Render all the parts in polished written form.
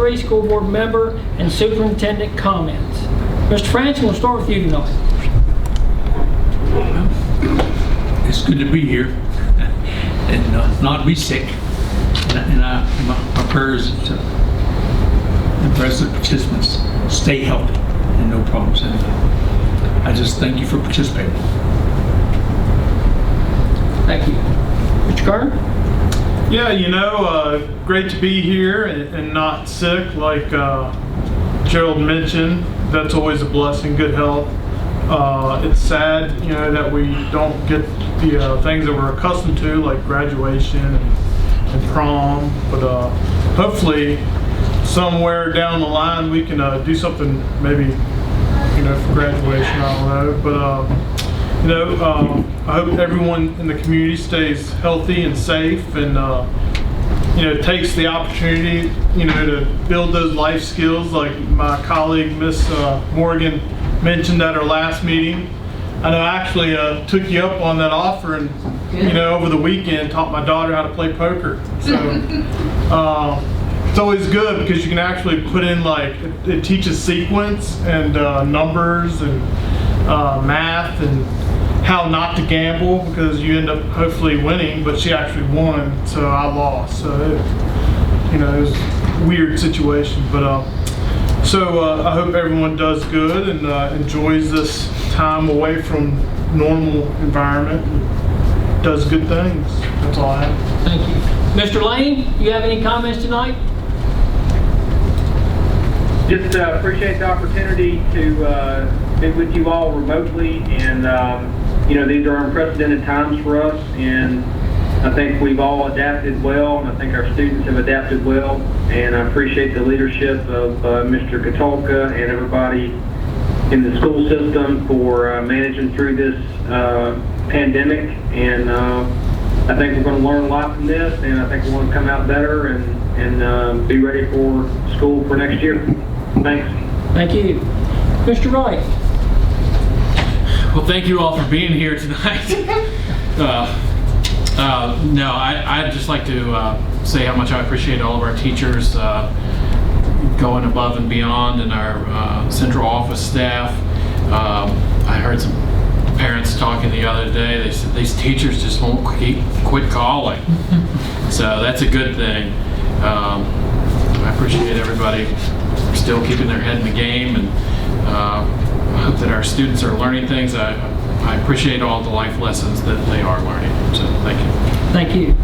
3 school board member and superintendent comments. Mr. Franson, we'll start with you tonight. It's good to be here and not be sick. And my prayers to the rest of the participants stay healthy and no problems. And I just thank you for participating. Thank you. Mr. Carter? Yeah, great to be here and not sick like Gerald mentioned. That's always a blessing, good health. It's sad, that we don't get the things that we're accustomed to, like graduation and prom, but hopefully somewhere down the line we can do something maybe, for graduation, I don't know. But I hope everyone in the community stays healthy and safe and, takes the opportunity, to build those life skills like my colleague, Miss Morgan, mentioned at our last meeting. I know I actually took you up on that offer and, over the weekend taught my daughter how to play poker. So it's always good because you can actually put in it teaches sequence and numbers and math and how not to gamble because you end up hopefully winning, but she actually won, so I lost. So it was a weird situation, but I hope everyone does good and enjoys this time away from normal environment and does good things. That's all I have. Thank you. Mr. Lane, you have any comments tonight? Just appreciate the opportunity to be with you all remotely, and these are unprecedented times for us, and I think we've all adapted well, and I think our students have adapted well, and I appreciate the leadership of Mr. Kotulka and everybody in the school system for managing through this pandemic, and I think we're going to learn a lot from this, and I think we're going to come out better and be ready for school for next year. Thanks. Thank you. Mr. Wright? Well, thank you all for being here tonight. I'd just like to say how much I appreciate all of our teachers going above and beyond, and our central office staff. I heard some parents talking the other day. They said these teachers just won't quit calling. So that's a good thing. I appreciate everybody still keeping their head in the game, and I hope that our students are learning things. I appreciate all the life lessons that they are learning. So thank you. Thank you.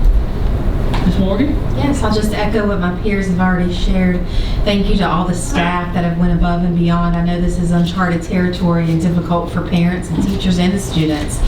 Ms. Morgan? Yes, I'll just echo what my peers have already shared. Thank you to all the staff that have went above and beyond. I know this is uncharted territory and difficult for parents and teachers and the students.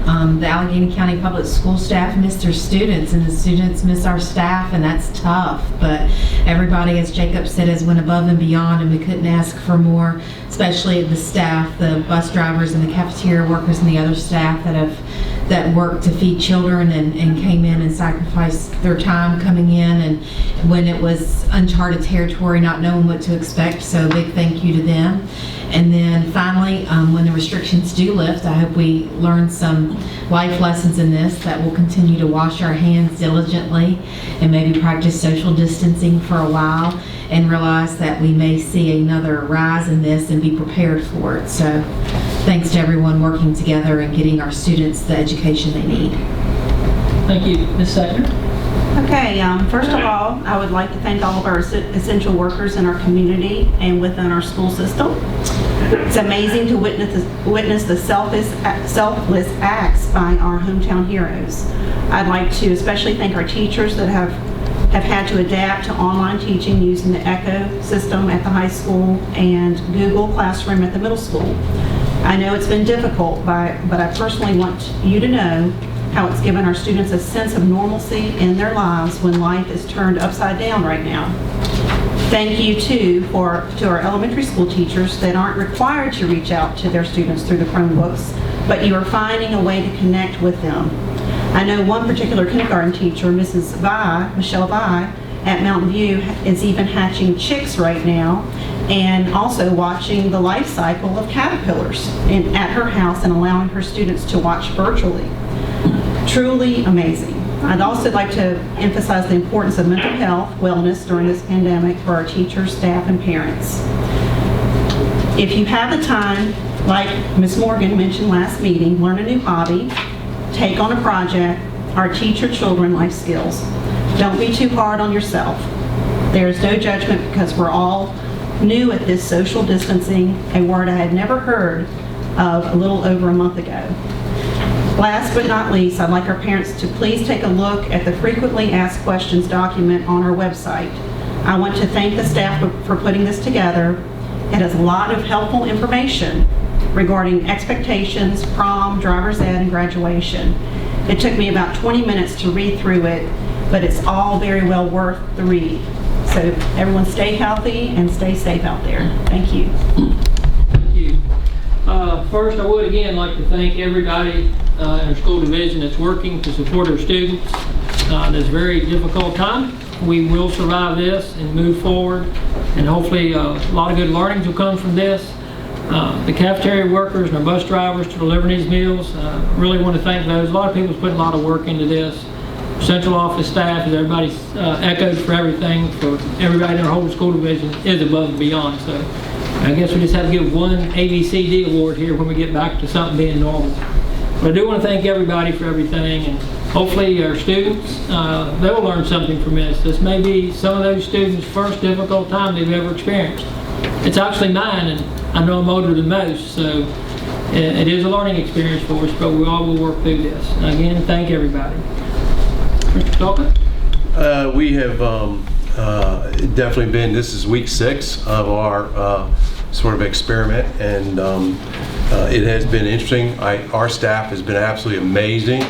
The Alleghany County Public School staff miss their students, and the students miss our staff, and that's tough. But everybody, as Jacob said, has went above and beyond, and we couldn't ask for more, especially the staff, the bus drivers and the cafeteria workers and the other staff that work to feed children and came in and sacrificed their time coming in, and when it was uncharted territory, not knowing what to expect. So big thank you to them. And then finally, when the restrictions do lift, I hope we learn some life lessons in this, that we'll continue to wash our hands diligently and maybe practice social distancing for a while, and realize that we may see another rise in this and be prepared for it. So thanks to everyone working together and getting our students the education they need. Thank you. Ms. Sattner? Okay, first of all, I would like to thank all of our essential workers in our community and within our school system. It's amazing to witness the selfless acts by our hometown heroes. I'd like to especially thank our teachers that have had to adapt to online teaching using the Echo system at the high school and Google Classroom at the middle school. I know it's been difficult, but I personally want you to know how it's given our students a sense of normalcy in their lives when life is turned upside down right now. Thank you too to our elementary school teachers that aren't required to reach out to their students through the Chromebooks, but you are finding a way to connect with them. I know one particular kindergarten teacher, Michelle Vi, at Mountain View, is even hatching chicks right now, and also watching the life cycle of caterpillars at her house and allowing her students to watch virtually. Truly amazing. I'd also like to emphasize the importance of mental health, wellness during this pandemic for our teachers, staff, and parents. If you have the time, like Ms. Morgan mentioned last meeting, learn a new hobby, take on a project, or teach your children life skills. Don't be too hard on yourself. There is no judgment because we're all new at this social distancing, a word I had never heard of a little over a month ago. Last but not least, I'd like our parents to please take a look at the frequently asked questions document on our website. I want to thank the staff for putting this together. It has a lot of helpful information regarding expectations, prom, driver's ed, and graduation. It took me about 20 minutes to read through it, but it's all very well worth the read. So everyone stay healthy and stay safe out there. Thank you. Thank you. First, I would again like to thank everybody in our school division that's working to support our students in this very difficult time. We will survive this and move forward, and hopefully a lot of good learnings will come from this. The cafeteria workers and our bus drivers to deliver these meals, really want to thank those. A lot of people's putting a lot of work into this. Central office staff, as everybody's echoed for everything, for everybody in our whole school division is above and beyond. So I guess we just have to give one ABCD award here when we get back to something being normal. But I do want to thank everybody for everything, and hopefully our students, they'll learn something from this. This may be some of those students' first difficult time they've ever experienced. It's actually mine, and I know I'm older than most, so it is a learning experience for us, but we all will work through this. And again, thank everybody. Mr. Kotulka? We have definitely been, this is week 6 of our sort of experiment, and it has been interesting. Our staff has been absolutely amazing,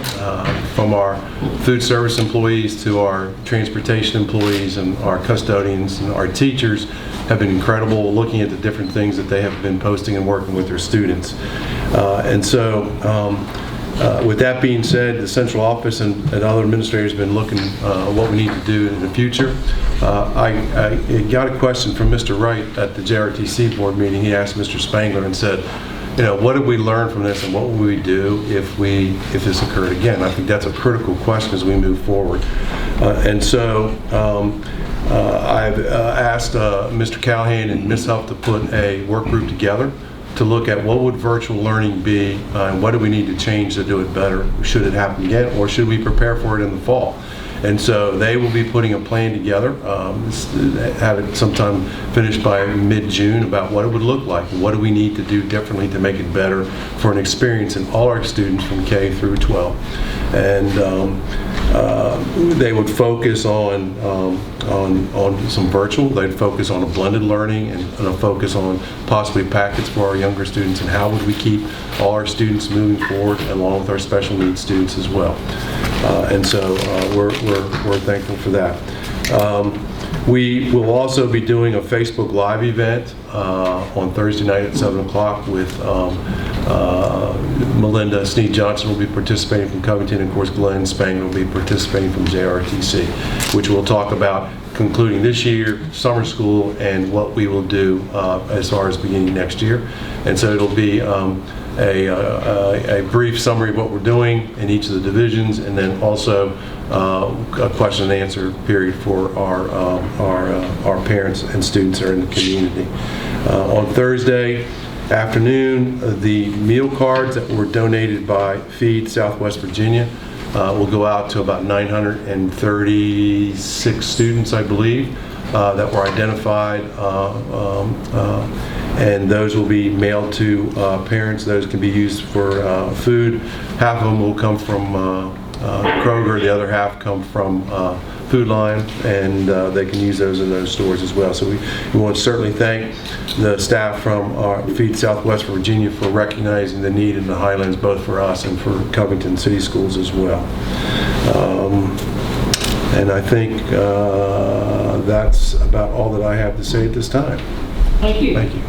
from our food service employees to our transportation employees and our custodians, and our teachers have been incredible looking at the different things that they have been posting and working with their students. And so with that being said, the central office and other administrators have been looking at what we need to do in the future. I got a question from Mr. Wright at the JRTC board meeting. He asked Mr. Spangler and said, you know, what did we learn from this and what would we do if this occurred again? I think that's a critical question as we move forward. And so I've asked Mr. Callahan and Ms. Huff to put a work group together to look at what would virtual learning be and what do we need to change to do it better. Should it happen again, or should we prepare for it in the fall? And so they will be putting a plan together, have it sometime finished by mid-June about what it would look like and what do we need to do differently to make it better for an experience in all our students from K through 12. And they would focus on some virtual, they'd focus on a blended learning and a focus on possibly packets for our younger students, and how would we keep all our students moving forward along with our special needs students as well. And so we're thankful for that. We will also be doing a Facebook Live event on Thursday night at 7 o'clock with Melinda Sneed Johnson will be participating from Covington, and of course Glenn Spangler will be participating from JRTC, which will talk about concluding this year, summer school, and what we will do as far as beginning next year. And so it'll be a brief summary of what we're doing in each of the divisions, and then also a question and answer period for our parents and students that are in the community. On Thursday afternoon, the meal cards that were donated by Feed Southwest Virginia will go out to about 936 students, I believe, that were identified, and those will be mailed to parents. Those can be used for food. Half of them will come from Kroger, the other half come from Food Line, and they can use those in those stores as well. So we want to certainly thank the staff from our Feed Southwest Virginia for recognizing the need in the Highlands, both for us and for Covington City Schools as well. And I think that's about all that I have to say at this time. Thank you. Thank you.